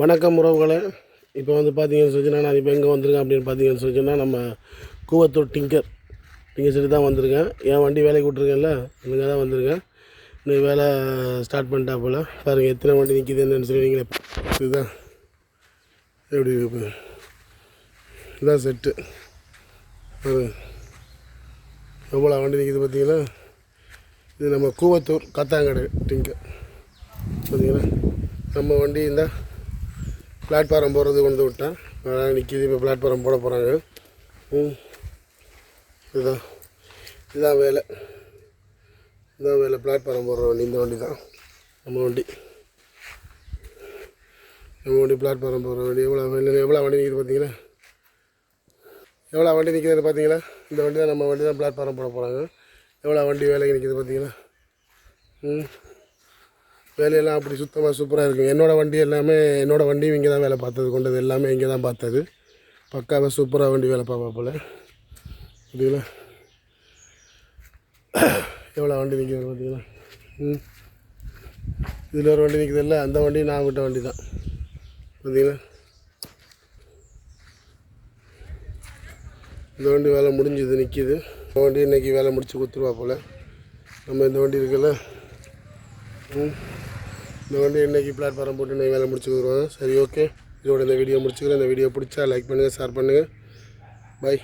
வணக்கம் உறவுகளே. இப்போ வந்து பார்த்தீங்கன்னு சொல்லிச்சுன்னா நான் இப்போ எங்கே வந்திருக்கேன் அப்படின்னு பார்த்தீங்கன்னு சொல்லிச்சுன்னா நம்ம கூவத்தூர் டிங்கர் சரி தான் வந்திருக்கேன். என் வண்டி வேலைக்கு விட்ருக்கேன்ல, அங்கே தான் வந்திருக்கேன். இன்னைக்கு வேலை ஸ்டார்ட் பண்ணிட்டா போல். பாருங்கள் எத்தனை வண்டி நிற்கிது என்னன்னு சொல்லி நீங்களே. இதுதான் எப்படி இருக்கு, இதுதான் செட்டு. எவ்வளோ வண்டி நிற்கிது பார்த்தீங்களா. இது நம்ம கூவத்தூர் காத்தாங்கடை டிங்கர் பார்த்தீங்களா. நம்ம வண்டி இந்த பிளாட்ஃபாரம் போடுறது கொண்டு விட்டேன். நிற்கிது. இப்போ பிளாட்ஃபாரம் போட போகிறாங்க. இதுதான் வேலை. பிளாட்ஃபாரம் போடுற வண்டி இந்த வண்டி தான் நம்ம வண்டி. பிளாட்ஃபாரம் போடுற வண்டி. எவ்வளோ வண்டி நிற்கிது பார்த்தீங்களா. எவ்வளோ வண்டி நிற்கிதுன்னு பார்த்தீங்களா. இந்த வண்டி தான் நம்ம வண்டி தான் பிளாட்ஃபாரம் போட போகிறாங்க. எவ்வளோ வண்டி வேலைக்கு நிற்கிது பார்த்தீங்களா. வேலையெல்லாம் அப்படி சுத்தமாக சூப்பராக இருக்குங்க. என்னோடய வண்டி எல்லாமே என்னோடய வண்டியும் இங்கே தான் வேலை பார்த்தது கொண்டது எல்லாமே இங்கே தான் பார்த்தது. பக்காவாக சூப்பராக வண்டி வேலை பார்ப்பா போல். பார்த்தீங்களா எவ்வளோ வண்டி நிற்கிது பார்த்தீங்களா. இதில் ஒரு வண்டி நிற்கிது இல்லை, அந்த வண்டி நான் விட்ட வண்டி தான் பார்த்தீங்களா. இந்த வண்டி வேலை முடிஞ்சுது நிற்கிது. இந்த வண்டி இன்றைக்கி வேலை முடித்து கொடுத்துருவா போல். நம்ம இந்த வண்டி இருக்குல்ல, இந்த வண்டி இன்றைக்கி பிளாட்ஃபாரம் போட்டு இன்றைக்கி வேலை முடிச்சு கொடுத்துருவாங்க. சரி, ஓகே. இதோட இந்த வீடியோ முடிச்சுக்கிறேன். இந்த வீடியோ பிடிச்சா லைக் பண்ணுங்கள், ஷேர் பண்ணுங்கள். பாய்.